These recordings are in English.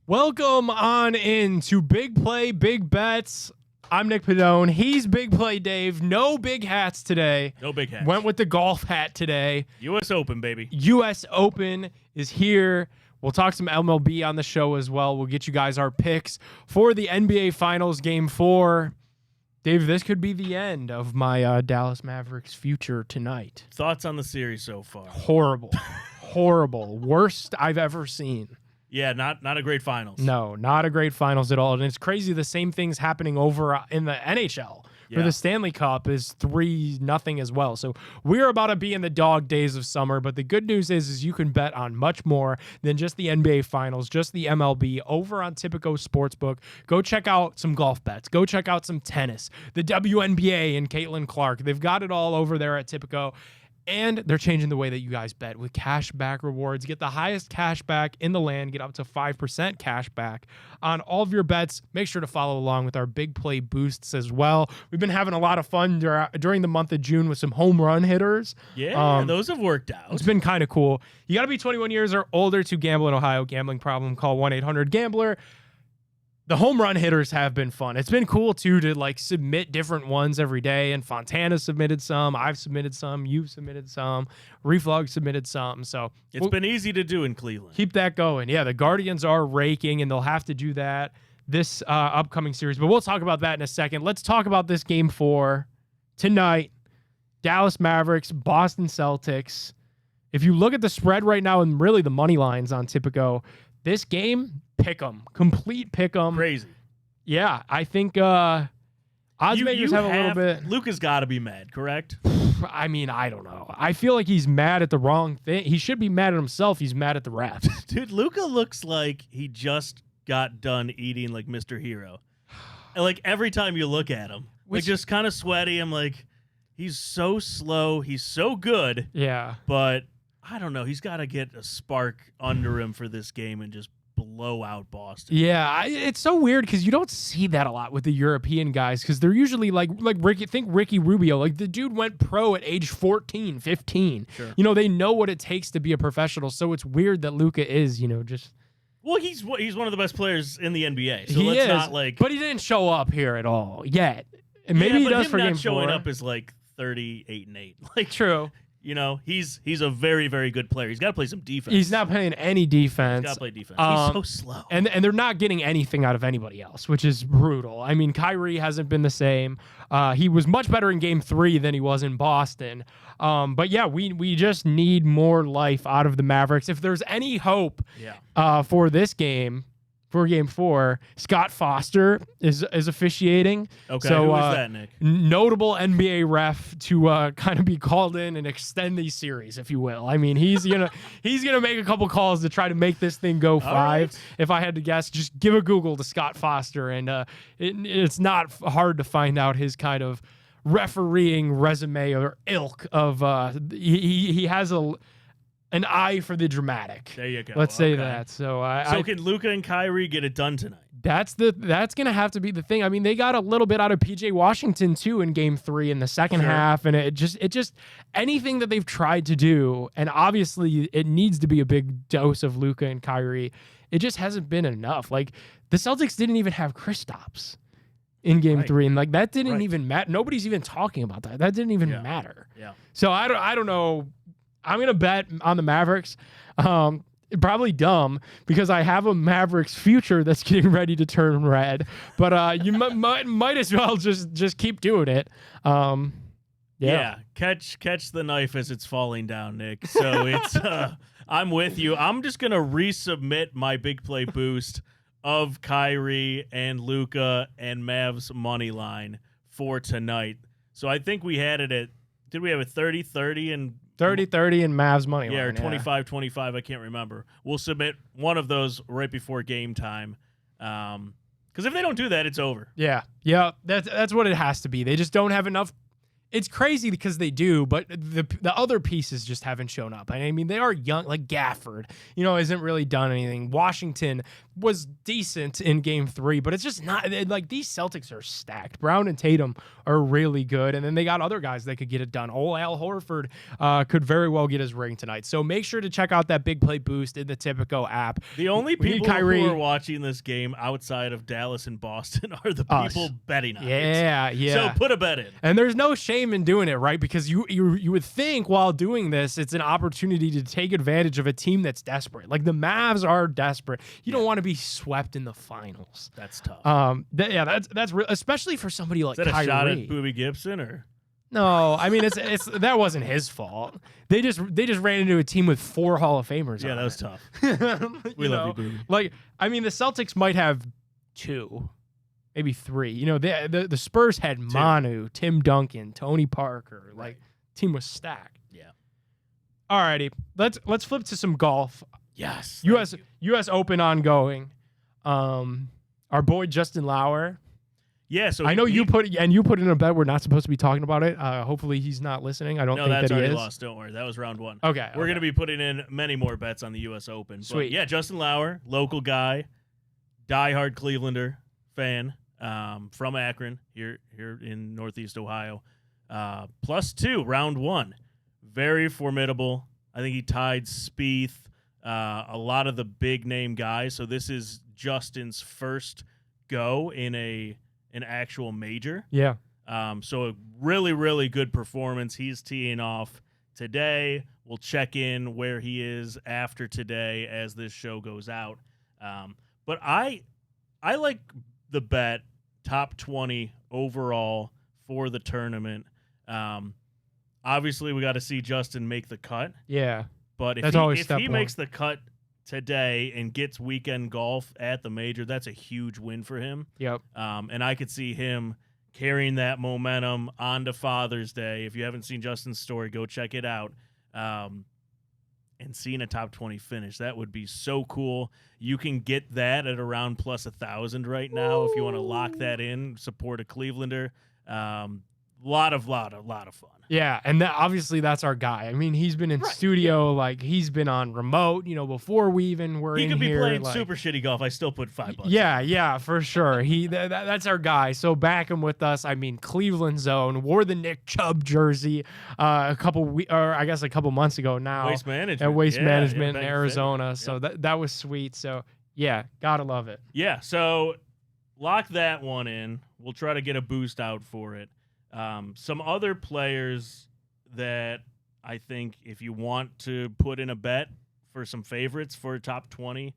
Welcome on in to Big Play, Big Bets. I'm Nick Padone. He's Big Play Dave. No big hats today. No big hats. Went with the golf hat today. U.S. Open, baby. U.S. Open is here. We'll talk some MLB on the show as well. We'll get you guys our picks for the NBA Finals Game 4. Dave, this could be the end of my Dallas Mavericks future tonight. Thoughts on the series so far? Horrible. Horrible. Worst I've ever seen. Yeah, not a great finals. No, not a great finals at all. And it's crazy the same thing's happening over in the NHL. For the Stanley Cup is 3-0 as well. So we're about to be in the dog days of summer. But the good news is you can bet on much more than just the NBA Finals, just the MLB over on Tipico Sportsbook. Go check out some golf bets. Go check out some tennis, the WNBA and Caitlin Clark. They've got it all over there at Tipico. And they're changing the way that you guys bet with cashback rewards. Get the highest cashback in the land. Get up to 5% cashback on all of your bets. Make sure to follow along with our big play boosts as well. We've been having a lot of fun during the month of June with some home run hitters. Yeah, those have worked out. It's been kind of cool. You got to be 21 years or older to gamble in Ohio. Gambling problem, call 1-800-GAMBLER. The home run hitters have been fun. It's been cool, too, to like submit different ones every day. And Fontana submitted some. I've submitted some. You've submitted some. Reflug submitted some. So it's been easy to do in Cleveland. Keep that going. Yeah, the Guardians are raking, and they'll have to do that this upcoming series. But we'll talk about that in a second. Let's talk about this Game 4 tonight. Dallas Mavericks, Boston Celtics. If you look at the spread right now and really the money lines on Tipico, this game, pick 'em. Complete pick 'em. Crazy. Yeah, I think odds makers have a little bit. Luka's got to be mad, correct? I mean, I don't know. I feel like he's mad at the wrong thing. He should be mad at himself. He's mad at the refs. Dude, Luka looks like he just got done eating like Mr. Hero. And like every time you look at him, like just kind of sweaty. I'm like, he's so slow. He's so good. Yeah. But I don't know. He's got to get a spark under him for this game and just blow out Boston. Yeah, it's so weird because you don't see that a lot with the European guys because they're usually like Ricky. Think Ricky Rubio. Like the dude went pro at age 14, 15. Sure. You know, they know what it takes to be a professional. So it's weird that Luka is, just. Well, he's one of the best players in the NBA. So he let's is, not like. But he didn't show up here at all yet. And maybe he does for Game 4. Showing up is like 38-8. Like true. He's a very, very good player. He's got to play some defense. He's not playing any defense. He's got to play defense. He's so slow. And they're not getting anything out of anybody else, which is brutal. I mean, Kyrie hasn't been the same. He was much better in Game 3 than he was in Boston. But yeah, we just need more life out of the Mavericks. If there's any hope for this game, for Game 4, Scott Foster is officiating. Okay, so, who is that, Nick? Notable NBA ref to kind of be called in and extend the series, if you will. I mean, he's gonna make a couple calls to try to make this thing go 5. Right. If I had to guess, just give a Google to Scott Foster, and it's not hard to find out his kind of refereeing resume or ilk of he has an eye for the dramatic. There you go. Let's say that. So can Luka and Kyrie get it done tonight? That's gonna have to be the thing. I mean, they got a little bit out of PJ Washington too in Game 3 in the second half, and it just anything that they've tried to do, and obviously it needs to be a big dose of Luka and Kyrie. It just hasn't been enough. Like the Celtics didn't even have Kristaps in Game 3, and like that didn't even matter. Nobody's even talking about that. That didn't even matter. Yeah. So I don't know. I'm going to bet on the Mavericks. Probably dumb because I have a Mavericks future that's getting ready to turn red. But you might as well just keep doing it. Yeah. Catch the knife as it's falling down, Nick. So it's I'm with you. I'm just going to resubmit my big play boost of Kyrie and Luka and Mavs money line for tonight. So I think we had it at, did we have a 30-30 and 30-30 and Mavs money line. Yeah, or 25-25, I can't remember. We'll submit one of those right before game time. Because if they don't do that, it's over. Yeah, that's what it has to be. They just don't have enough. It's crazy because they do, but the other pieces just haven't shown up. I mean, they are young, like Gafford, isn't really done anything. Washington was decent in game 3, but it's just not like these Celtics are stacked. Brown and Tatum are really good. And then they got other guys that could get it done. Old Al Horford could very well get his ring tonight. So make sure to check out that big play boost in the Tipico app. The only people who are watching this game outside of Dallas and Boston are the people betting on it. Yeah. So put a bet in. And there's no shame in doing it, right? Because you would think while doing this, it's an opportunity to take advantage of a team that's desperate. Like the Mavs are desperate. You don't want to be swept in the finals. That's tough. That's real, especially for somebody like Kyrie. Is that a Kyrie. shot at Boobie Gibson or? No, I mean it's that wasn't his fault. They just ran into a team with 4 Hall of Famers. Yeah, on that was it. tough. We love you, Boobie. Like, I mean, the Celtics might have 2, maybe 3. You know, the Spurs had 2. Manu, Tim Duncan, Tony Parker. Like, team was stacked. Yeah. Alrighty, let's flip to some golf. Yes. U.S. Open ongoing. Our boy Justin Lauer. Yeah, so I know you put in a bet. We're not supposed to be talking about it. Hopefully he's not listening. I don't think that he is. No, that's already lost. Don't worry. That was round 1. Okay. We're going to be putting in many more bets on the U.S. Open. Sweet. But yeah, Justin Lauer, local guy, diehard Clevelander fan, from Akron here in Northeast Ohio. +2, round 1. Very formidable. I think he tied Spieth, a lot of the big name guys. So this is Justin's first go in an actual major. Yeah. So a really, really good performance. He's teeing off today. We'll check in where he is after today as this show goes out. But I like the bet top 20 overall for the tournament. Obviously, we got to see Justin make the cut. Yeah. But if he makes the cut today and gets weekend golf at the major, that's a huge win for him. Yep. And I could see him carrying that momentum on to Father's Day. If you haven't seen Justin's story, go check it out. And seeing a top 20 finish, that would be so cool. You can get that at around plus 1,000 right now. If you want to lock that in, support a Clevelander. Lot of fun. Yeah, and obviously that's our guy. I mean, he's been in studio, like he's been on remote, before we even were in here. He could be playing super shitty golf. I still put $5. Yeah, for sure. That's our guy. So back him with us. I mean, Cleveland zone, wore the Nick Chubb jersey a couple months ago now. Waste Management. At Waste Management in Arizona. So that was sweet. So yeah, gotta love it. Yeah, so lock that one in. We'll try to get a boost out for it. Some other players that I think if you want to put in a bet for some favorites for top 20,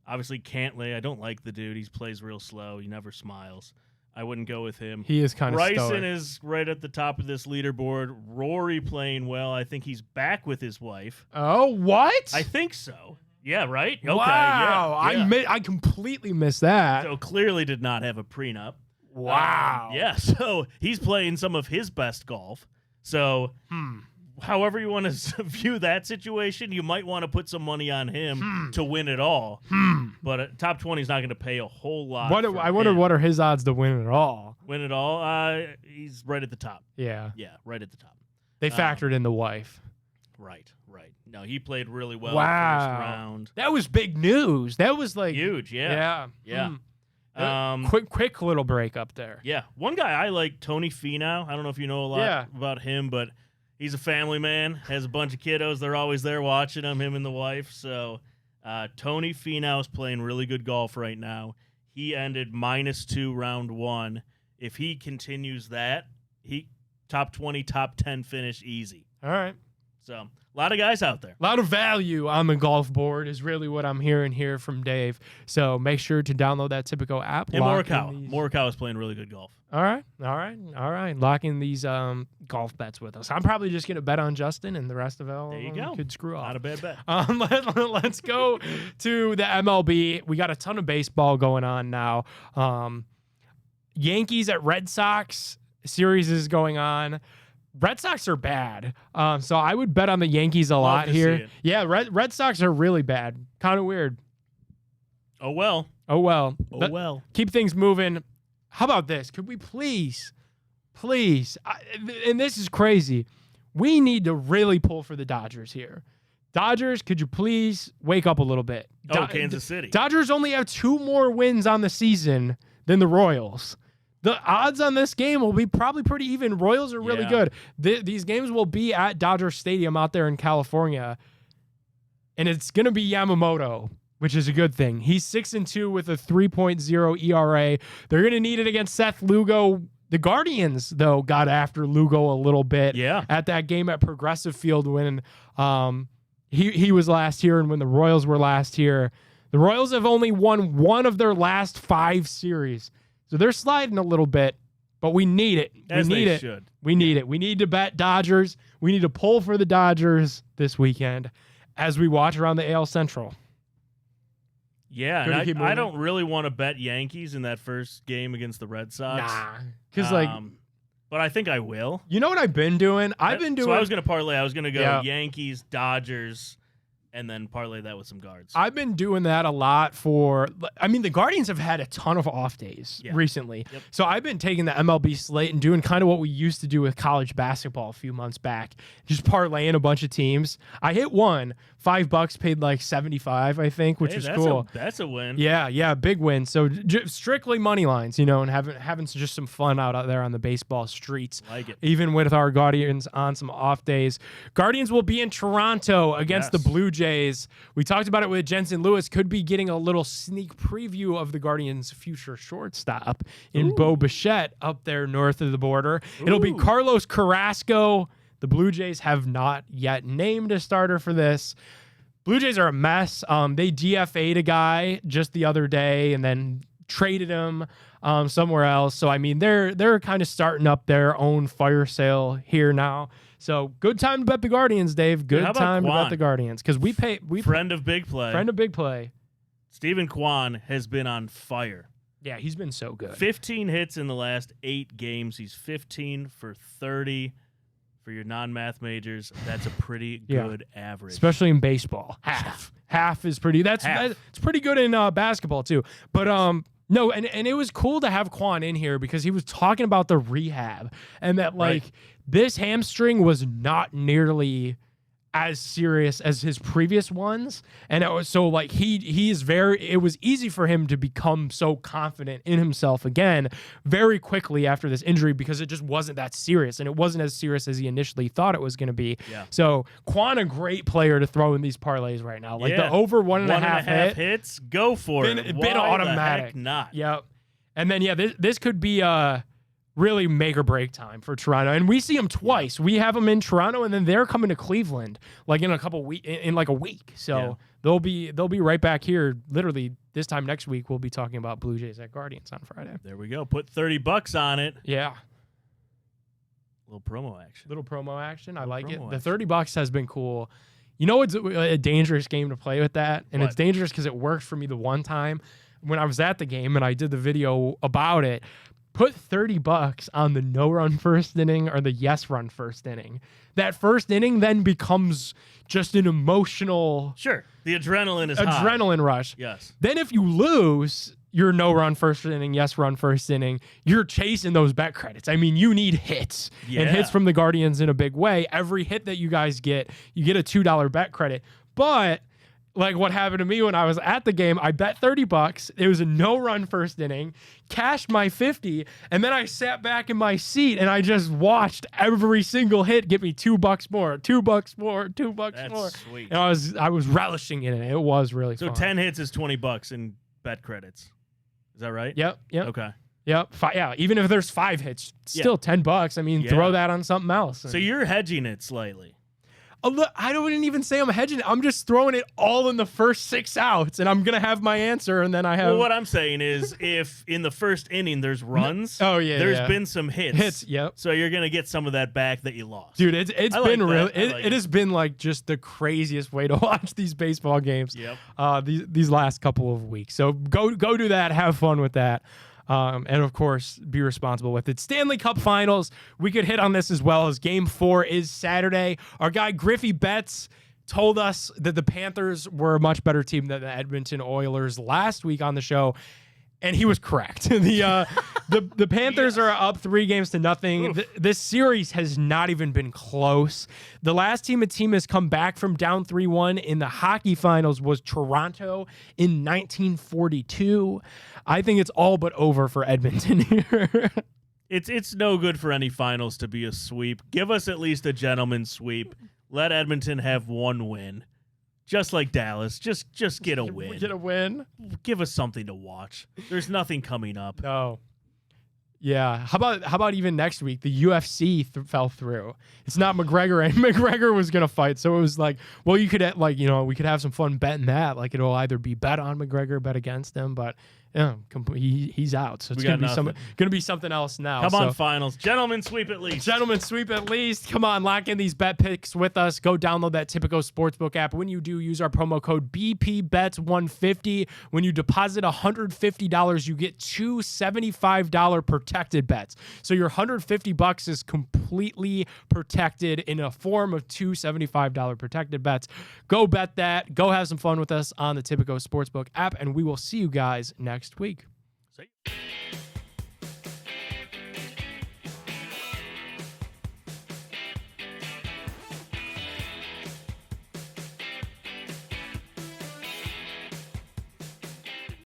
obviously Cantlay. I don't like the dude. He plays real slow. He never smiles. I wouldn't go with him. He is kind of Bryson stoic. is right at the top of this leaderboard. Rory playing well. I think he's back with his wife. Oh, what? I think so. Yeah, right? Okay, wow. yeah. I completely missed that. So clearly did not have a prenup. Wow. So he's playing some of his best golf. So however you want to view that situation, you might want to put some money on him to win it all. But top 20 is not going to pay a whole lot. I wonder what are his odds to win it all? Win it all? He's right at the top. Yeah. Yeah, right at the top. They factored in the wife. Right. No, he played really well wow. first round. That was big news. That was like huge, yeah. Quick little break up there. Yeah. One guy I like, Tony Finau. I don't know if you know a lot about him, but he's a family man, has a bunch of kiddos. They're always there watching him and the wife. So Tony Finau is playing really good golf right now. He ended -2 round 1. If he continues that, he top 20, top 10 finish easy. All right. So a lot of guys out there. A lot of value on the golf board is really what I'm hearing here from Dave. So make sure to download that Tipico app. And Morikawa is playing really good golf. All right. Lock in these golf bets with us. I'm probably just going to bet on Justin, and the rest of it there you go. Could screw off. Not a bad bet. Let's go to the MLB. We got a ton of baseball going on now. Yankees at Red Sox series is going on. Red Sox are bad, so I would bet on the Yankees a lot here. Yeah, Red Sox are really bad. Kind of weird. Oh well. Keep things moving. How about this? Could we please, and this is crazy, we need to really pull for the Dodgers here. Dodgers, could you please wake up a little bit? Kansas City. Dodgers only have 2 more wins on the season than the Royals. The odds on this game will be probably pretty even. Royals are really good. These games will be at Dodger Stadium out there in California, and it's going to be Yamamoto, which is a good thing. He's 6-2 with a 3.0 ERA. They're going to need it against Seth Lugo. The Guardians, though, got after Lugo a little bit at that game at Progressive Field when he was last here and when the Royals were last here. The Royals have only won 1 of their last 5 series. So they're sliding a little bit, but we need it. We need it. We need to bet Dodgers. We need to pull for the Dodgers this weekend as we watch around the AL Central. Yeah, and I don't really want to bet Yankees in that first game against the Red Sox. Nah, because but I think I will. You know what I've been doing? So I was going to parlay. I was going to go Yankees, Dodgers, and then parlay that with some guards. I've been doing that a lot the Guardians have had a ton of off days recently. Yep. So I've been taking the MLB slate and doing kind of what we used to do with college basketball a few months back, just parlaying a bunch of teams. I hit one, $5 paid like 75, I think, which is cool. That's a win. Yeah, big win. So strictly money lines, and having just some fun out there on the baseball streets. Like it. Even with our Guardians on some off days. Guardians will be in Toronto against the Blue Jays. We talked about it with Jensen Lewis. Could be getting a little sneak preview of the Guardians' future shortstop in Bo Bichette up there north of the border. It'll be Carlos Carrasco. The Blue Jays have not yet named a starter for this. Blue Jays are a mess. They DFA'd a guy just the other day and then traded him somewhere else. So, they're kind of starting up their own fire sale here now. So, good time to bet the Guardians, Dave. Good time to bet the Guardians. Because friend of Big Play. Friend of Big Play. Stephen Kwan has been on fire. Yeah, he's been so good. 15 hits in the last 8 games. He's 15 for 30. For your non-math majors, that's a pretty good average. Especially in baseball. Half is pretty. It's pretty good in basketball too. But no, and it was cool to have Quan in here because he was talking about the rehab and that this hamstring was not nearly as serious as his previous ones, and it was so it was easy for him to become so confident in himself again very quickly after this injury because it just wasn't that serious, and it wasn't as serious as he initially thought it was going to be. So Quan, a great player to throw in these parlays right now, the over 1.5 hits, go for it. Been automatic. The heck not? Yep. And then this could be really make or break time for Toronto, and we see them twice. We have them in Toronto, and then they're coming to Cleveland in a couple weeks, in a week. So they'll be right back here. Literally this time next week, we'll be talking about Blue Jays at Guardians on Friday. There we go. Put $30 on it. Yeah. Little promo action. I like it. The $30 has been cool. You know, it's a dangerous game to play with that, and it's dangerous because it worked for me the one time when I was at the game and I did the video about it. Put $30 on the no-run first inning or the yes-run first inning. That first inning then becomes just an emotional... Sure. The adrenaline is adrenaline rush. Yes. Then if you lose your no-run first inning, yes-run first inning, you're chasing those bet credits. You need hits. And hits from the Guardians in a big way. Every hit that you guys get, you get a $2 bet credit. But... what happened to me when I was at the game, I bet $30. It was a no-run first inning, cashed my 50, and then I sat back in my seat and I just watched every single hit get me $2 more, $2 more, $2 more. That's sweet. And I was relishing in it. It was really fun. So 10 hits is $20 in bet credits. Is that right? Yep. Okay. Yep. Even if there's 5 hits, still $10. Throw that on something else. So you're hedging it slightly. I don't even say I'm hedging. I'm just throwing it all in the first 6 outs, and I'm going to have my answer, and then I have... Well, what I'm saying is if in the first inning there's runs, there's been some hits. Yep. So you're going to get some of that back that you lost. Dude, it's been really... It has been just the craziest way to watch these baseball games these last couple of weeks. So go do that. Have fun with that. And, of course, be responsible with it. Stanley Cup Finals, we could hit on this as well as Game 4 is Saturday. Our guy Griffey Betts told us that the Panthers were a much better team than the Edmonton Oilers last week on the show, and he was correct. The The Panthers are up 3-0. This series has not even been close. The last team a team has come back from down 3-1 in the hockey finals was Toronto in 1942. I think it's all but over for Edmonton here. It's no good for any finals to be a sweep. Give us at least a gentleman's sweep. Let Edmonton have one win. Just like Dallas. Just get a win. Get a win. Give us something to watch. There's nothing coming up. No. Yeah. How about even next week? The UFC fell through. It's not McGregor, and McGregor was gonna fight. So it was like, well, you could we could have some fun betting that. Like it'll either be bet on McGregor, bet against him, but yeah, he's out. So it's gonna be something else now. Come on, finals. Gentlemen sweep at least. Gentlemen sweep at least. Come on, lock in these bet picks with us. Go download that Tipico Sportsbook app. When you do, use our promo code BPBETS150. When you deposit $150, you get two $75 protected bets. So your $150 is completely protected in a form of two $75 protected bets. Go bet that. Go have some fun with us on the Tipico Sportsbook app, and we will see you guys next week. See you.